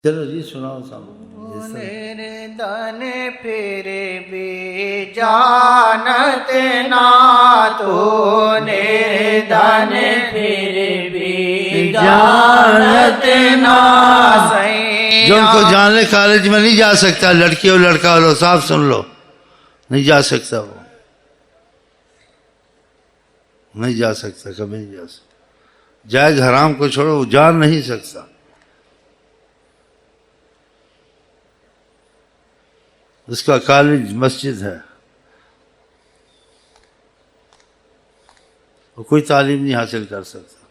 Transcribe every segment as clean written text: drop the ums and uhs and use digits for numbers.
چلو جی سناؤ صاحب. دن پھر بھی جانت نہ تو دن پھر بھی جانت نہ جو ان کو جانے کالج میں نہیں جا سکتا، لڑکی اور لڑکا لو صاحب سن لو، نہیں جا سکتا، وہ نہیں جا سکتا، کبھی نہیں جا سکتا. جائز حرام کو چھوڑو، وہ جان نہیں سکتا. اس کا کالج مسجد ہے، وہ کوئی تعلیم نہیں حاصل کر سکتا.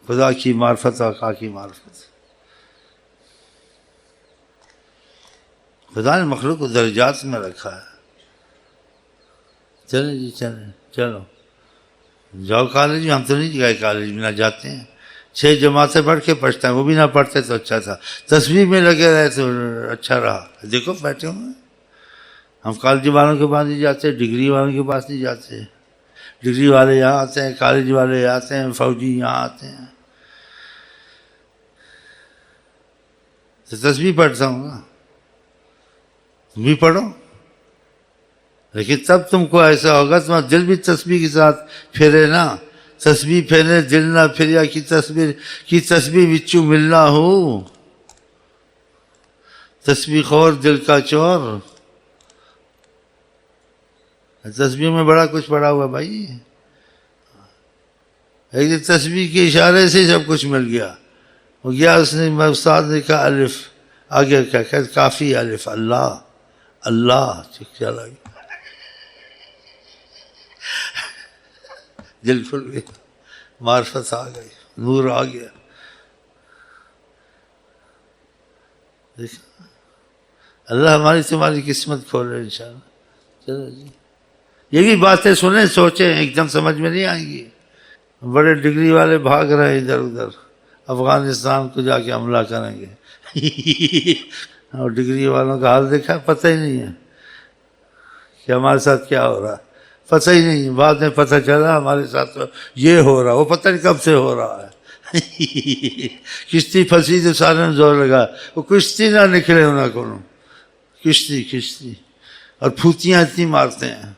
خدا کی معرفت اور آقا کی معرفت. خدا نے مخلوق کو درجات میں رکھا ہے. چلیں جی چلو جاؤ کالج میں. ہم تو نہیں گئے کالج میں، نہ جاتے ہیں. 6 جماعتیں پڑھ کے پڑھتے ہیں، وہ بھی نہ پڑھتے تو اچھا تھا. تسبیح میں لگے رہے تو اچھا رہا. دیکھو بیٹھے ہوئے ہم کالج والوں کے پاس نہیں جاتے، ڈگری والوں کے پاس نہیں جاتے. ڈگری والے یہاں آتے ہیں، کالج والے یہاں آتے ہیں، فوجی یہاں آتے ہیں. تو تسبیح پڑھتا ہوں نا، تم بھی پڑھو. لیکن تب تم کو ایسا ہوگا تمہارا دل بھی تسبیح کے ساتھ پھیرے نا. تسبیح پھیرے دل نہ پھریا کی تسبیح وچو ملنا ہو. تسبیح خور دل کا چور. تسبیح میں بڑا کچھ پڑا ہوا بھائی. ایک دن تسبیح کے اشارے سے سب کچھ مل گیا. وہ گیا اس نے استاد نے کہا الف، آگے کیا کہ کافی الف اللہ اللہ چلا گیا. دل کھل گیا، معرفت آ گئی، نور آ گیا. اللہ ہماری تمہاری قسمت کھولے انشاءاللہ. چلو جی یہ بھی باتیں سنیں سوچیں، ایک دم سمجھ میں نہیں آئیں گی. بڑے ڈگری والے بھاگ رہے ہیں ادھر ادھر، افغانستان کو جا کے حملہ کریں گے. اور ڈگری والوں کا حال دیکھا، پتہ ہی نہیں ہے کہ ہمارے ساتھ کیا ہو رہا ہے. پتہ ہی نہیں. بعد میں پتہ چلا ہمارے ساتھ یہ ہو رہا، وہ پتہ نہیں کب سے ہو رہا ہے. کشتی پھنسی تو سارے نے زور لگا، وہ کشتی نہ نکلے انہیں کو. کشتی اور پھوتیاں اتنی مارتے ہیں.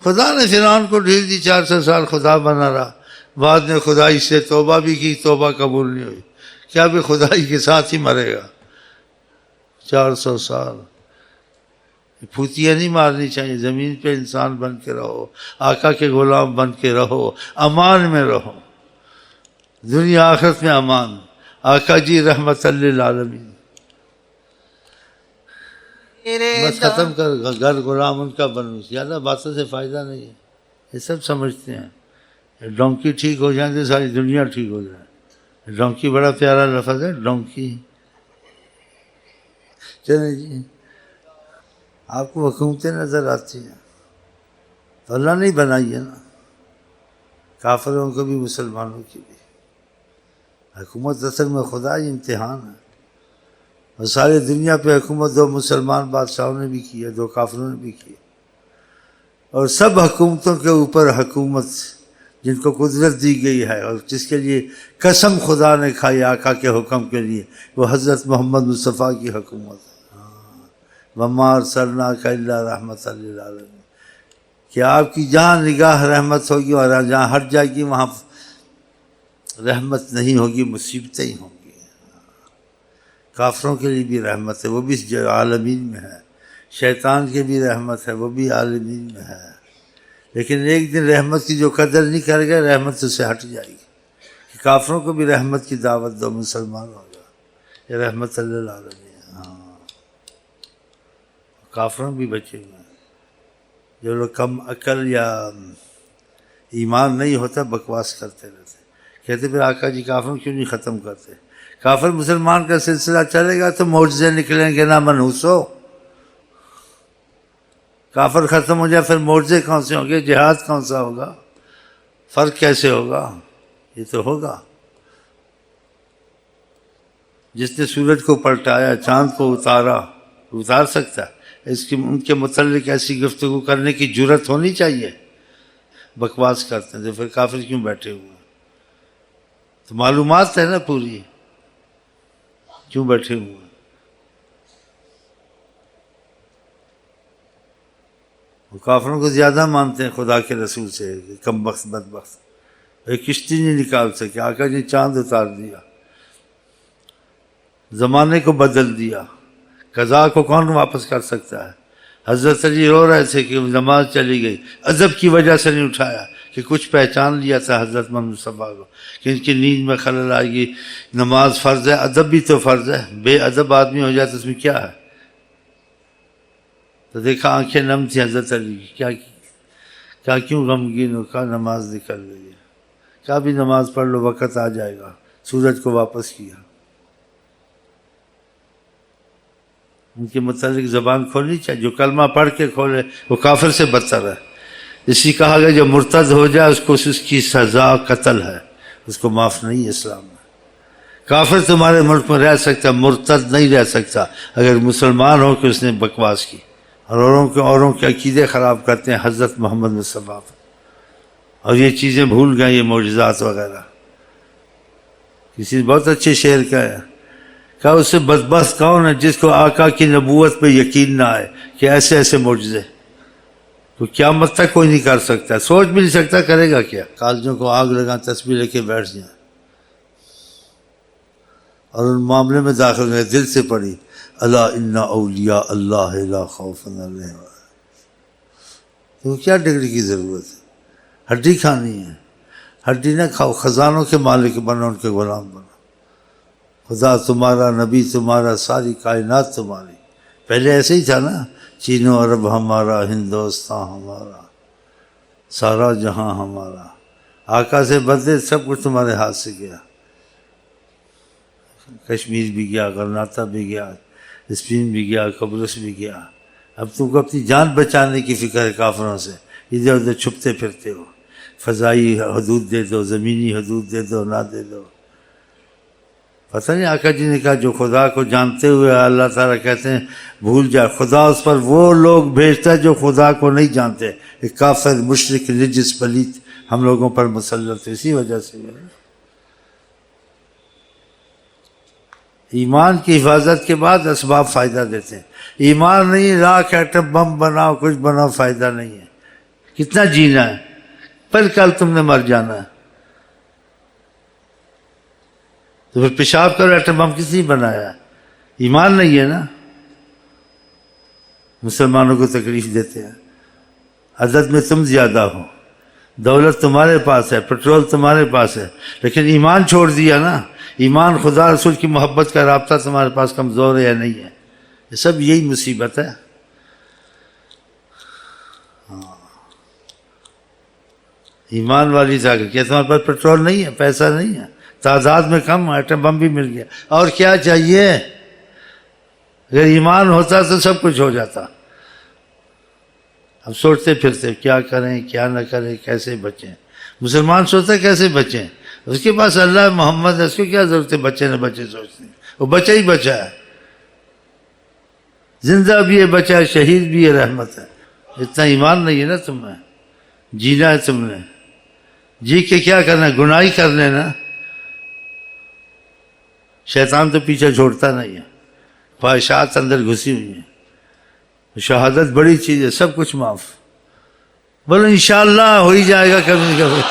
خدا نے فرعون کو ڈھیل دی، 400 سال خدا بنا رہا. بعد میں خدائی سے توبہ بھی کی، توبہ قبول نہیں ہوئی. کیا بھی خدائی کے ساتھ ہی مرے گا 400 سال. پھوتیاں نہیں مارنی چاہیے. زمین پہ انسان بن کے رہو، آقا کے غلام بن کے رہو، امان میں رہو، دنیا آخرت میں امان. آقا جی رحمت للعالمین. بس ختم کر، گھر غلام ان کا بنو. زیادہ باتوں سے فائدہ نہیں ہے. یہ سب سمجھتے ہیں ڈونکی ٹھیک ہو جائیں تو ساری دنیا ٹھیک ہو جائے. ڈونکی بڑا پیارا لفظ ہے، ڈونکی. چلیں جی آپ کو حکومتیں نظر آتی ہیں تو اللہ نہیں بنائی ہے نا. کافروں کو بھی مسلمانوں کی بھی حکومت اصل میں خدا ہی امتحان ہے. اور ساری دنیا پہ حکومت 2 مسلمان بادشاہوں نے بھی کی ہے، 2 کافروں نے بھی کی ہے. اور سب حکومتوں کے اوپر حکومت جن کو قدرت دی گئی ہے اور جس کے لیے قسم خدا نے کھائی آقا کے حکم کے لیے، وہ حضرت محمد مصطفیٰ کی حکومت ہے. وَمَا أَرْسَلْنَاكَ إِلَّا رَحْمَةً لِّلْعَالَمِينَ. کہ آپ کی جہاں نگاہ رحمت ہوگی اور جہاں ہٹ جائے گی وہاں رحمت نہیں ہوگی، مصیبتیں ہی ہوں گی. کافروں کے لیے بھی رحمت ہے، وہ بھی عالمین میں ہے. شیطان کے بھی رحمت ہے، وہ بھی عالمین میں ہے. لیکن ایک دن رحمت کی جو قدر نہیں کرے گا رحمت اس سے ہٹ جائے گی. کافروں کو بھی رحمت کی دعوت دو، مسلمان ہو گا. یہ رحمت للعالمین. ہاں کافروں بھی بچے ہوئے ہیں. جو لوگ کم عقل یا ایمان نہیں ہوتا بکواس کرتے رہتے، کہتے پھر آقا جی کافروں کیوں نہیں ختم کرتے. کافر مسلمان کا سلسلہ چلے گا تو معجزے نکلیں گے نہ منحوسو. کافر ختم ہو جائے پھر معجزے کون سے ہوں گے، جہاد کون سا ہوگا، فرق کیسے ہوگا. یہ تو ہوگا جس نے سورج کو پلٹایا، چاند کو اتار سکتا ہے. ان کے متعلق ایسی گفتگو کرنے کی جرت ہونی چاہیے. بکواس کرتے ہیں تو پھر کافر کیوں بیٹھے ہوئے ہیں. تو معلومات ہے نا پوری، کیوں بیٹھے ہوئے ہیں. کافروں کو زیادہ مانتے ہیں خدا کے رسول سے، کم بخت بدبخت، ایک کشتی نہیں نکال سکے، آقا نے چاند اتار دیا، زمانے کو بدل دیا، قضا کو کون واپس کر سکتا ہے؟ حضرت علی رو رہے تھے کہ نماز چلی گئی، ادب کی وجہ سے نہیں اٹھایا کہ کچھ پہچان لیا تھا حضرت محمد مصطفیٰ کو کہ ان کی نیند میں خلل آئے گی، نماز فرض ہے، ادب بھی تو فرض ہے، بے ادب آدمی ہو جائے تو اس میں کیا ہے؟ تو دیکھا آنکھیں نم تھی حضرت علی کی، کیا کیوں غمگین ہو؟ کہا نماز نکل گئی ہے، کیا بھی نماز پڑھ لو وقت آ جائے گا، سورج کو واپس کیا۔ ان کے متعلق زبان کھولنی چاہیے، جو کلمہ پڑھ کے کھولے وہ کافر سے بدتر ہے۔ اسی کہا گیا جو مرتد ہو جائے اس کی سزا قتل ہے، اس کو معاف نہیں ہے اسلام میں۔ کافر تمہارے ملک میں رہ سکتا، مرتد نہیں رہ سکتا اگر مسلمان ہو کہ اس نے بکواس کی اور اوروں کے عقیدے خراب کرتے ہیں حضرت محمد مصطفیٰ پر، اور یہ چیزیں بھول گئے، یہ معجزات وغیرہ۔ کسی نے بہت اچھے شعر کا ہے، کہا اس سے بدبخت کون ہے جس کو آقا کی نبوت پہ یقین نہ آئے کہ ایسے ایسے معجزے تو قیامت تک کوئی نہیں کر سکتا، سوچ بھی نہیں سکتا کرے گا کیا۔ کالجوں کو آگ لگا، تسبیح لے کے بیٹھ جائیں اور ان معاملے میں داخل ہوئے، دل سے پڑھی الا ان اولیاء اللہ لا خوف علیہم۔ تو کیا ڈگری کی ضرورت ہے؟ ہڈی کھانی ہے، ہڈی نہ کھاؤ، خزانوں کے مالک بنو، ان کے غلام بنو۔ خدا تمہارا، نبی تمہارا، ساری کائنات تمہاری۔ پہلے ایسے ہی تھا نا، چین و عرب ہمارا، ہندوستان ہمارا، سارا جہاں ہمارا۔ آقا سے بدلے سب کچھ تمہارے ہاتھ سے گیا، کشمیر بھی گیا، غرناطہ بھی گیا، اسپین بھی گیا، قبرص بھی گیا۔ اب تم کو اپنی جان بچانے کی فکر ہے کافروں سے، ادھر ادھر چھپتے پھرتے ہو۔ فضائی حدود دے دو، زمینی حدود دے دو، نہ دے دو۔ پتہ نہیں آقا جی نے کہا جو خدا کو جانتے ہوئے اللہ تعالیٰ کہتے ہیں بھول جائے، خدا اس پر وہ لوگ بھیجتا ہے جو خدا کو نہیں جانتے، ایک کافر، مشرک، نجس، پلیت ہم لوگوں پر مسلط ہے، اسی وجہ سے۔ ایمان کی حفاظت کے بعد اسباب فائدہ دیتے ہیں، ایمان نہیں، راکھ ایٹم بم بناؤ، کچھ بناؤ، فائدہ نہیں ہے۔ کتنا جینا ہے، پر کل تم نے مر جانا ہے، تو پھر پیشاب کرو، ایٹم بم کس نے بنایا ہے؟ ایمان نہیں ہے نا۔ مسلمانوں کو تکلیف دیتے ہیں، عدد میں تم زیادہ ہو، دولت تمہارے پاس ہے، پیٹرول تمہارے پاس ہے، لیکن ایمان چھوڑ دیا نا۔ ایمان، خدا رسول کی محبت کا رابطہ تمہارے پاس کمزور ہے یا نہیں ہے؟ یہ سب یہی مصیبت ہے۔ ایمان والی طاقت، کیا تمہارے پاس پیٹرول نہیں ہے، پیسہ نہیں ہے، تعداد میں کم، ایٹم بم بھی مل گیا، اور کیا چاہیے؟ اگر ایمان ہوتا تو سب کچھ ہو جاتا۔ اب سوچتے پھرتے کیا کریں کیا نہ کریں، کیسے بچیں۔ مسلمان سوچتا ہے کیسے بچیں، اس کے پاس اللہ محمد ہے، اس کو کیا ضرورت ہے بچے نہ بچے سوچتے ہیں، وہ بچہ ہی بچہ ہے، زندہ بھی ہے بچہ ہے، شہید بھی ہے، رحمت ہے۔ اتنا ایمان نہیں ہے نا تم میں، جینا ہے تم نے، جی کے کیا کرنا ہے؟ گناہ ہی کرنے نا۔ شیطان تو پیچھے چھوڑتا نہیں ہے، خواہشات اندر گھسی ہوئی ہیں۔ شہادت بڑی چیز ہے، سب کچھ معاف۔ بولو انشاءاللہ ہو ہی جائے گا کبھی نہ کبھی۔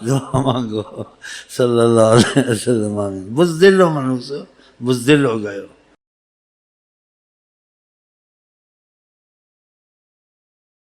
دعا مانگو، صلی اللہ علیہ وسلم۔ آمین۔ بزدل ہو منو سے، بزدل ہو گئے ہو۔